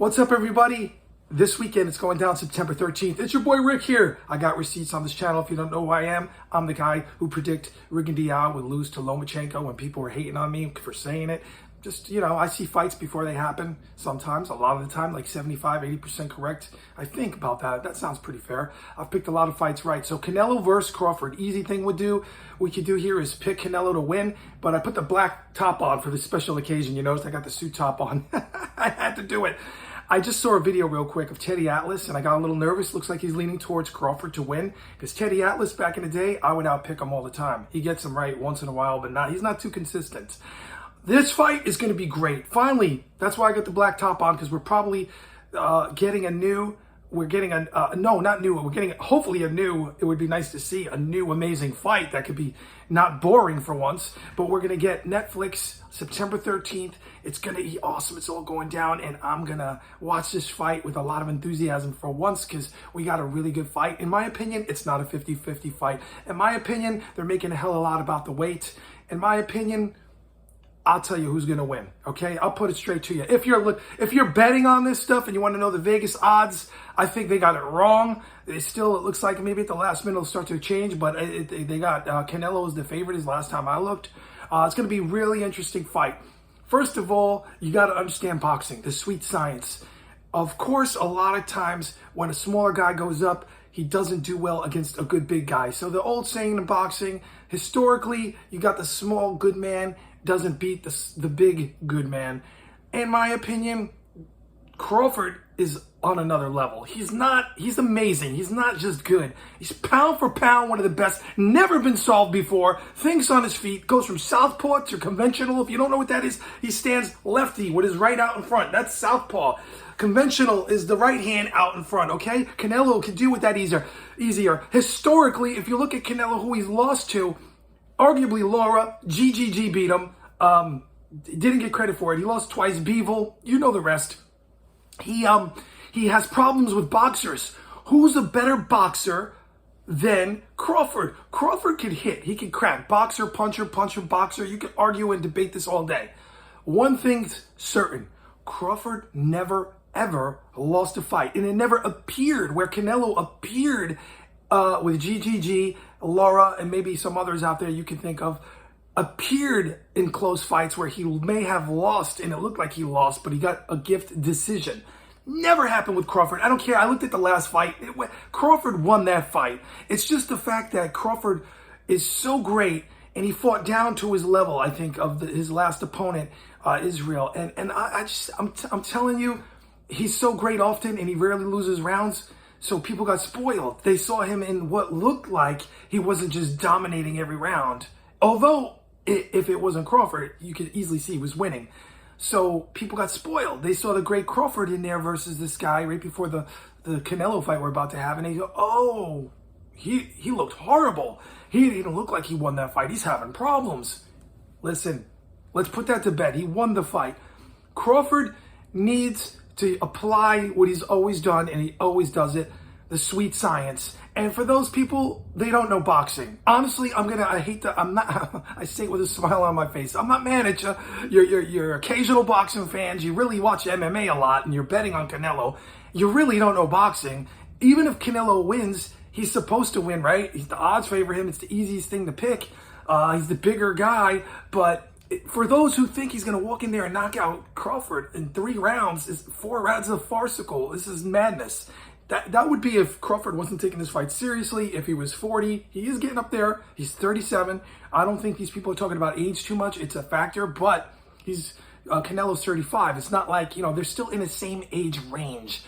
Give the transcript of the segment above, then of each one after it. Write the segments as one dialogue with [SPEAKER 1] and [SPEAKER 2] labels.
[SPEAKER 1] What's up, everybody? This weekend, it's going down September 13th. It's your boy Rick here. I got receipts on this channel. If you don't know who I am, I'm the guy who predict Rigondeaux would lose to Lomachenko when people were hating on me for saying it. Just, I see fights before they happen sometimes, a lot of the time, like 75, 80% correct. I think about that. That sounds pretty fair. I've picked a lot of fights right. So Canelo versus Crawford, easy thing we could do here is pick Canelo to win, but I put the black top on for this special occasion. You notice I got the suit top on. I had to do it. I just saw a video real quick of Teddy Atlas, and I got a little nervous. Looks like he's leaning towards Crawford to win, because Teddy Atlas, back in the day, I would outpick him all the time. He gets him right once in a while, but he's not too consistent. This fight is going to be great. Finally, that's why I got the black top on, because we're probably getting a new, hopefully a new, it would be nice to see a new amazing fight that could be not boring for once, but we're going to get Netflix September 13th. It's going to be awesome. It's all going down, and I'm going to watch this fight with a lot of enthusiasm for once, because we got a really good fight. In my opinion, it's not a 50-50 fight. In my opinion, they're making a hell of a lot about the weight. In my opinion, I'll tell you who's going to win, okay? I'll put it straight to you. If you're betting on this stuff and you want to know the Vegas odds, I think they got it wrong. It looks like maybe at the last minute it'll start to change, but they got Canelo as the favorite as last time I looked. It's going to be a really interesting fight. First of all, you got to understand boxing, the sweet science. Of course, a lot of times when a smaller guy goes up, he doesn't do well against a good big guy. So the old saying in boxing, historically, you got the small good man doesn't beat the big good man. In my opinion, Crawford is on another level. He's amazing. He's not just good. He's pound for pound one of the best. Never been solved before. Thinks on his feet. Goes from southpaw to conventional. If you don't know what that is, he stands lefty with his right out in front. That's southpaw. Conventional is the right hand out in front, okay? Canelo can deal with that easier. Historically, if you look at Canelo, who he's lost to, arguably Laura, GGG beat him. Didn't get credit for it. He lost twice. Bivol, you know the rest. He has problems with boxers. Who's a better boxer than Crawford? Crawford can hit. He can crack. Boxer, puncher, boxer. You can argue and debate this all day. One thing's certain. Crawford never, ever lost a fight. And it never appeared where Canelo appeared with GGG, Laura, and maybe some others out there you can think of, appeared in close fights where he may have lost, and it looked like he lost, but he got a gift decision. Never happened with Crawford. I don't care. I looked at the last fight. Crawford won that fight. It's just the fact that Crawford is so great, and he fought down to his level, I think, of his last opponent, Israel. And I'm telling you, he's so great often, and he rarely loses rounds. So people got spoiled. They saw him in what looked like he wasn't just dominating every round. Although, if it wasn't Crawford, you could easily see he was winning. So people got spoiled. They saw the great Crawford in there versus this guy right before the Canelo fight we're about to have. And they go, oh, he looked horrible. He didn't look like he won that fight. He's having problems. Listen, let's put that to bed. He won the fight. Crawford needs to apply what he's always done, and he always does it, the sweet science. And for those people, they don't know boxing. Honestly, I say it with a smile on my face. I'm not mad at you. You're occasional boxing fans. You really watch MMA a lot, and you're betting on Canelo. You really don't know boxing. Even if Canelo wins, he's supposed to win, right? The odds favor him. It's the easiest thing to pick. He's the bigger guy, but for those who think he's going to walk in there and knock out Crawford in 3 rounds, 4 rounds is farcical. This is madness. That would be if Crawford wasn't taking this fight seriously, if he was 40. He is getting up there. He's 37. I don't think these people are talking about age too much. It's a factor, but Canelo's 35. It's not like, they're still in the same age range.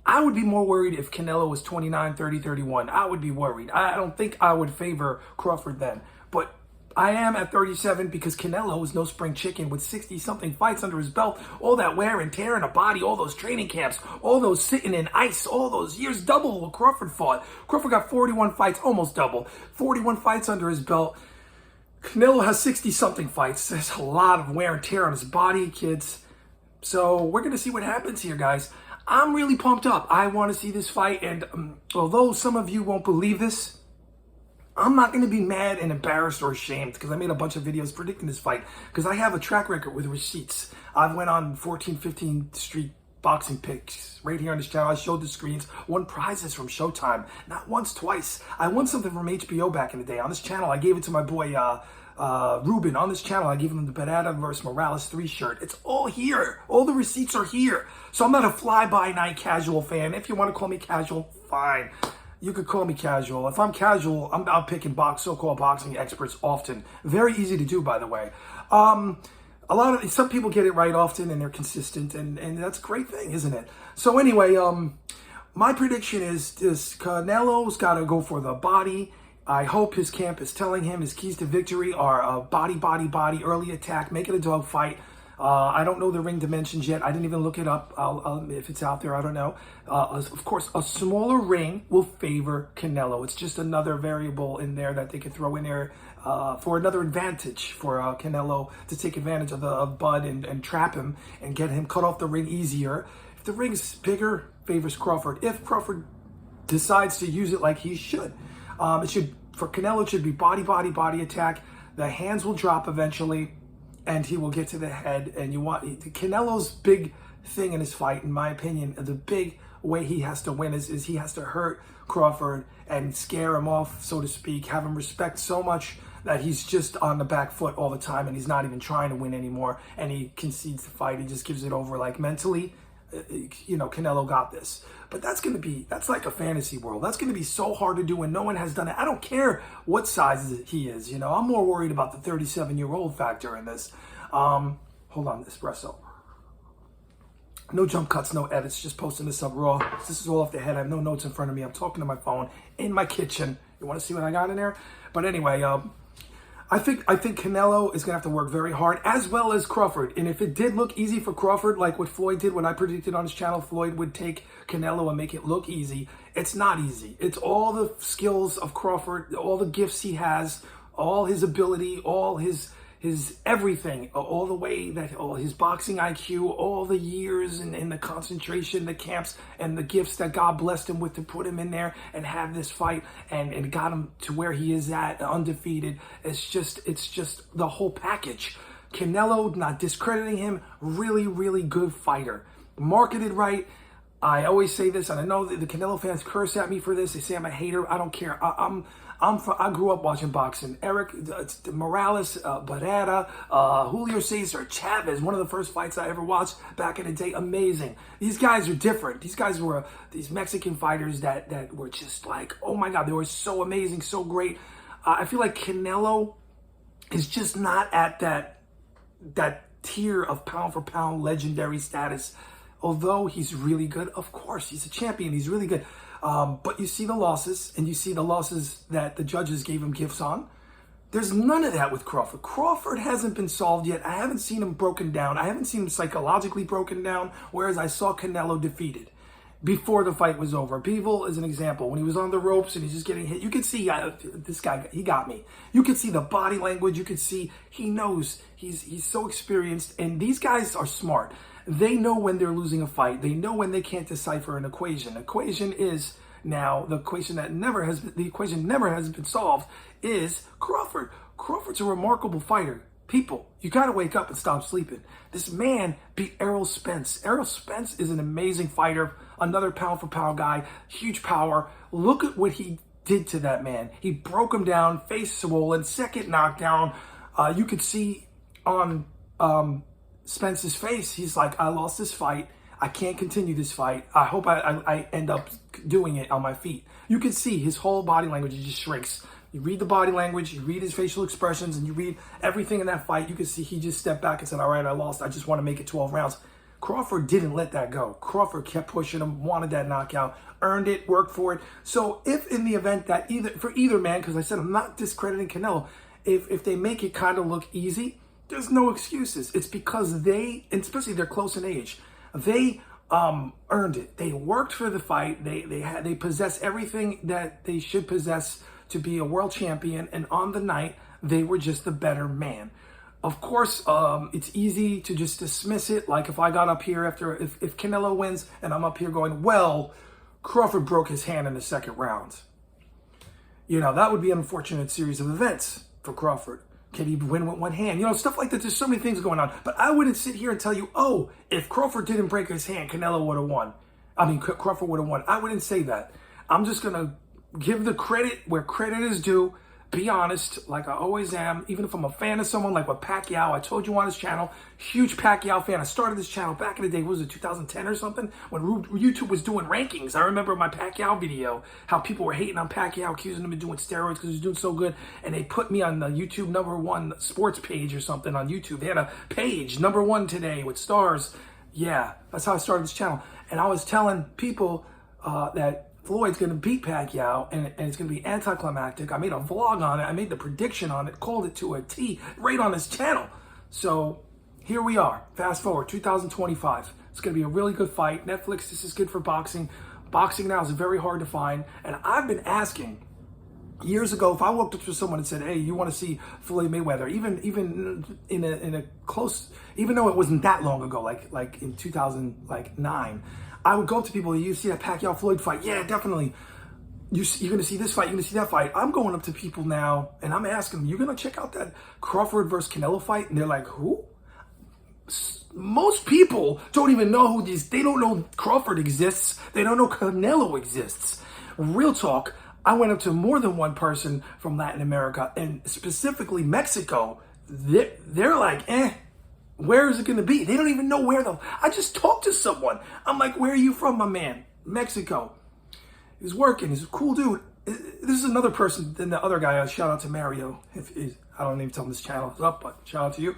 [SPEAKER 1] I would be more worried if Canelo was 29, 30, 31. I would be worried. I don't think I would favor Crawford then. But I am at 37 because Canelo is no spring chicken with 60-something fights under his belt, all that wear and tear in a body, all those training camps, all those sitting in ice, all those years, double what Crawford fought. Crawford got 41 fights, almost double, 41 fights under his belt. Canelo has 60-something fights. There's a lot of wear and tear on his body, kids. So we're going to see what happens here, guys. I'm really pumped up. I want to see this fight, and although some of you won't believe this, I'm not going to be mad and embarrassed or ashamed because I made a bunch of videos predicting this fight because I have a track record with receipts. I went on 14, 15 Street boxing picks right here on this channel. I showed the screens, won prizes from Showtime, not once, twice. I won something from HBO back in the day. On this channel, I gave it to my boy Ruben. On this channel, I gave him the Barada versus Morales 3 shirt. It's all here. All the receipts are here. So I'm not a fly-by-night casual fan. If you want to call me casual, fine. You could call me casual. If I'm casual, I'm out picking so-called boxing experts often. Very easy to do, by the way. Some people get it right often and they're consistent, and that's a great thing, isn't it? So anyway, my prediction is Canelo's got to go for the body. I hope his camp is telling him his keys to victory are body, early attack, make it a dog fight. I don't know the ring dimensions yet. I didn't even look it up. If it's out there, I don't know. Of course, a smaller ring will favor Canelo. It's just another variable in there that they could throw in there for another advantage for Canelo to take advantage of Bud and trap him and get him cut off the ring easier. If the ring's bigger, favors Crawford. If Crawford decides to use it like he should, for Canelo, it should be body attack. The hands will drop eventually, and he will get to the head. And Canelo's big thing in his fight, in my opinion, the big way he has to win is he has to hurt Crawford and scare him off, so to speak, have him respect so much that he's just on the back foot all the time and he's not even trying to win anymore, and he concedes the fight. He just gives it over. Like, mentally, Canelo got this. But that's like a fantasy world. That's going to be so hard to do when no one has done it. I don't care what size he is. I'm more worried about the 37-year-old factor in this. Hold on, espresso. No jump cuts, no edits, just posting this up raw. This is all off the head. I have no notes in front of me. I'm talking to my phone in my kitchen. You want to see what I got in there? But anyway, I think Canelo is going to have to work very hard, as well as Crawford. And if it did look easy for Crawford, like what Floyd did, when I predicted on his channel, Floyd would take Canelo and make it look easy. It's not easy. It's all the skills of Crawford, all the gifts he has, all his ability, all his everything, all the way that all his boxing IQ, all the years and the concentration, the camps, and the gifts that God blessed him with to put him in there and have this fight and got him to where he is at, undefeated. It's just the whole package. Canelo, not discrediting him, really, really good fighter. Marketed right. I always say this, and I know that the Canelo fans curse at me for this. They say I'm a hater. I don't care. I grew up watching boxing. Eric Morales, Barrera, Julio Cesar, Chavez, one of the first fights I ever watched back in the day. Amazing. These guys are different. These guys were these Mexican fighters that were just like, oh my God, they were so amazing, so great. I feel like Canelo is just not at that tier of pound for pound legendary status. Although he's really good, of course, he's a champion. He's really good. But you see the losses, and you see the losses that the judges gave him gifts on. There's none of that with Crawford. Crawford hasn't been solved yet. I haven't seen him broken down. I haven't seen him psychologically broken down, whereas I saw Canelo defeated before the fight was over. Bivol is an example. When he was on the ropes and he's just getting hit, you could see this guy, he got me. You could see the body language. You could see he knows. He's so experienced, and theen guys are smart. They know when they're losing a fight. They know when they can't decipher an equation. Equation is now the equation never has been solved is Crawford. Crawford's a remarkable fighter. People, you got to wake up and stop sleeping. This man beat Errol Spence. Errol Spence is an amazing fighter, another pound for pound guy, huge power. Look at what he did to that man. He broke him down, face swollen, second knockdown. You could see on Spence's face, he's like, I lost this fight. I can't continue this fight. I hope I end up doing it on my feet. You can see his whole body language, he just shrinks. You read the body language, you read his facial expressions, and you read everything in that fight. You can see he just stepped back and said, all right, I lost. I just want to make it 12 rounds. Crawford didn't let that go. Crawford kept pushing him, wanted that knockout, earned it, worked for it. So if in the event that either man, because I said I'm not discrediting Canelo, if they make it kind of look easy, there's no excuses. It's because they, and especially they're close in age, they earned it. They worked for the fight. They possess everything that they should possess to be a world champion. And on the night, they were just the better man. Of course, it's easy to just dismiss it. Like if I got up here if Canelo wins and I'm up here going, well, Crawford broke his hand in the second round. That would be an unfortunate series of events for Crawford. Can he win with one hand? You know, stuff like that. There's so many things going on. But I wouldn't sit here and tell you, oh, if Crawford didn't break his hand, Canelo would have won. I mean, Crawford would have won. I wouldn't say that. I'm just going to give the credit where credit is due. Be honest, like I always am. Even if I'm a fan of someone, like with Pacquiao, I told you on his channel, huge Pacquiao fan. I started this channel back in the day, what was it, 2010 or something? When YouTube was doing rankings. I remember my Pacquiao video, how people were hating on Pacquiao, accusing him of doing steroids because he was doing so good. And they put me on the YouTube #1 sports page or something on YouTube. They had a page, #1 today with stars. Yeah, that's how I started this channel. And I was telling people that Floyd's going to beat Pacquiao, and it's going to be anticlimactic. I made a vlog on it. I made the prediction on it, called it to a T, right on this channel. So here we are. Fast forward, 2025. It's going to be a really good fight. Netflix, this is good for boxing. Boxing now is very hard to find. And I've been asking years ago, if I walked up to someone and said, hey, you want to see Floyd Mayweather, even in a close, even though it wasn't that long ago, like in 2009, I would go up to people, you see that Pacquiao Floyd fight? Yeah, definitely. You're going to see this fight, you're going to see that fight. I'm going up to people now and I'm asking them, you're going to check out that Crawford versus Canelo fight? And they're like, who? Most people don't even know who these, they don't know Crawford exists. They don't know Canelo exists. Real talk, I went up to more than one person from Latin America and specifically Mexico. They're like, where is it going to be? They don't even know where though. I just talked to someone. I'm like, where are you from, my man? Mexico. He's working. He's a cool dude. This is another person than the other guy. Shout out to Mario. I don't even tell him this channel is up, but shout out to you.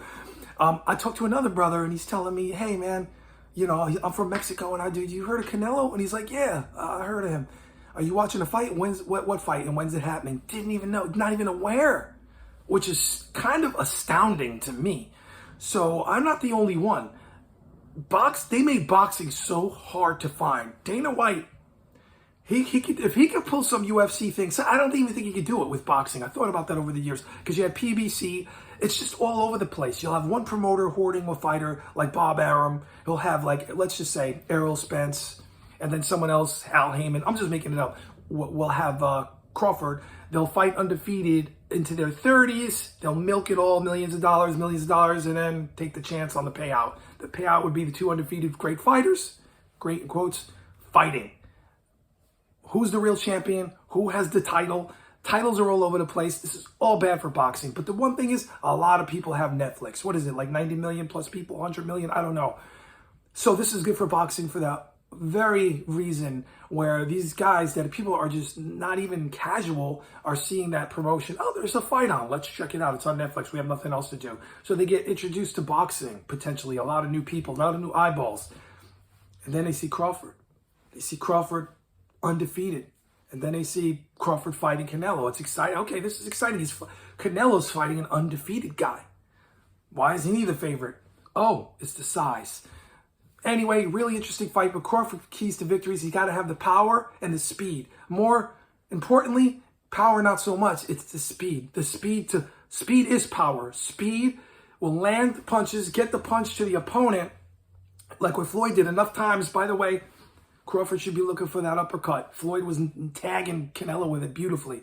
[SPEAKER 1] I talked to another brother and he's telling me, hey man, you know, I'm from Mexico and you heard of Canelo? And he's like, yeah, I heard of him. Are you watching a fight? What fight and when's it happening? Didn't even know, not even aware, which is kind of astounding to me. So I'm not the only one. They made boxing so hard to find. Dana White, he could, if he could pull some UFC things, I don't even think he could do it with boxing. I thought about that over the years because you had PBC. It's just all over the place. You'll have one promoter hoarding a fighter like Bob Arum. He'll have like, let's just say Errol Spence, and then someone else, Al Heyman. I'm just making it up. We'll have Crawford. They'll fight undefeated into their 30s. They'll milk it all, millions of dollars, and then take the chance on the payout. The payout would be the two undefeated great fighters, great in quotes, fighting. Who's the real champion? Who has the title? Titles are all over the place. This is all bad for boxing. But the one thing is, a lot of people have Netflix. What is it, like 90 million plus people, 100 million? I don't know. So this is good for boxing for that very reason where these guys that people are just not even casual are seeing that promotion. Oh, there's a fight on. Let's check it out. It's on Netflix. We have nothing else to do. So they get introduced to boxing, potentially. A lot of new people, a lot of new eyeballs. And then they see Crawford. They see Crawford undefeated. And then they see Crawford fighting Canelo. It's exciting. Okay, this is exciting. Canelo's fighting an undefeated guy. Why isn't he the favorite? Oh, it's the size. Anyway, really interesting fight, but Crawford keys to victories. He's got to have the power and the speed. More importantly, power not so much. It's the speed. Speed is power. Speed will land punches, get the punch to the opponent, like what Floyd did enough times. By the way, Crawford should be looking for that uppercut. Floyd was tagging Canelo with it beautifully.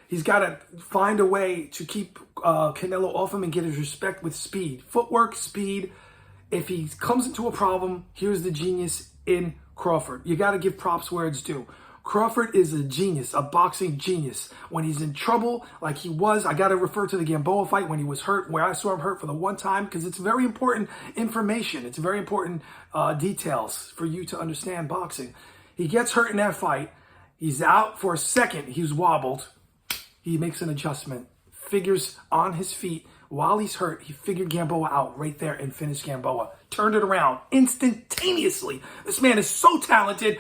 [SPEAKER 1] He's got to find a way to keep Canelo off him and get his respect with speed. Footwork, speed. If he comes into a problem, here's the genius in Crawford. You got to give props where it's due. Crawford is a genius, a boxing genius. When he's in trouble, like he was, I got to refer to the Gamboa fight when he was hurt, where I saw him hurt for the one time, because it's very important information. It's very important details for you to understand boxing. He gets hurt in that fight. He's out for a second. He's wobbled. He makes an adjustment, figures on his feet. While he's hurt, he figured Gamboa out right there and finished Gamboa. Turned it around instantaneously. This man is so talented.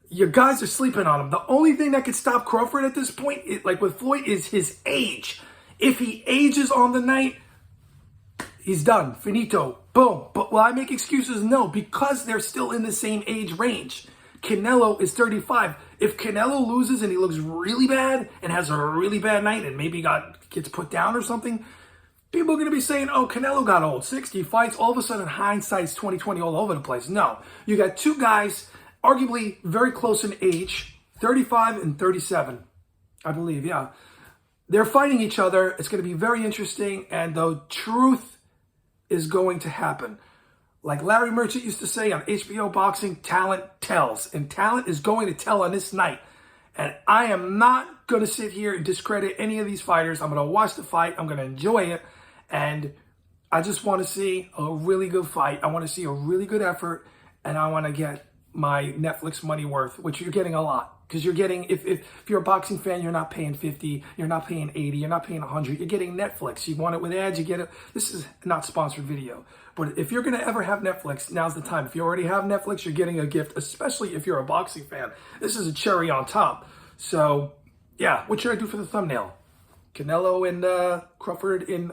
[SPEAKER 1] Your guys are sleeping on him. The only thing that could stop Crawford at this point, like with Floyd, is his age. If he ages on the night, he's done. Finito. Boom. But will I make excuses? No, because they're still in the same age range. Canelo is 35. If Canelo loses and he looks really bad and has a really bad night and maybe gets put down or something, people are going to be saying, oh, Canelo got old, 60 fights. All of a sudden, hindsight's 2020 all over the place. No, you got two guys, arguably very close in age, 35 and 37, I believe, yeah. they're fighting each other. It's going to be very interesting, and the truth is going to happen. Like Larry Merchant used to say on HBO Boxing, talent tells. And talent is going to tell on this night. And I am not going to sit here and discredit any of these fighters. I'm going to watch the fight. I'm going to enjoy it. And I just want to see a really good fight. I want to see a really good effort. And I want to get my Netflix money worth, which you're getting a lot. Because you're getting, if you're a boxing fan, you're not paying 50, you're not paying 80, you're not paying 100. You're getting Netflix. You want it with ads, you get it. This is not sponsored video. But if you're going to ever have Netflix, now's the time. If you already have Netflix, you're getting a gift, especially if you're a boxing fan. This is a cherry on top. So, yeah, what should I do for the thumbnail? Canelo and Crawford in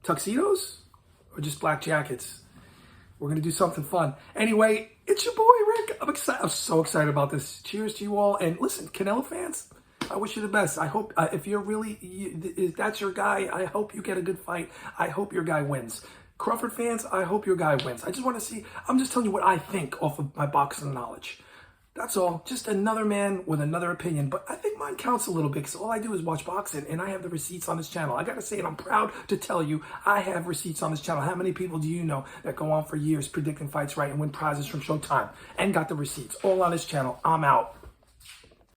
[SPEAKER 1] tuxedos? Or just black jackets? We're going to do something fun. Anyway, it's your boy, Rick. I'm excited. I'm so excited about this. Cheers to you all. And listen, Canelo fans, I wish you the best. I hope if you're really, if that's your guy, I hope you get a good fight. I hope your guy wins. Crawford fans, I hope your guy wins. I just want to see, I'm just telling you what I think off of my boxing knowledge. That's all. Just another man with another opinion. But I think mine counts a little bit because all I do is watch boxing and I have the receipts on this channel. I got to say it. I'm proud to tell you I have receipts on this channel. How many people do you know that go on for years predicting fights right and win prizes from Showtime and got the receipts all on this channel? I'm out.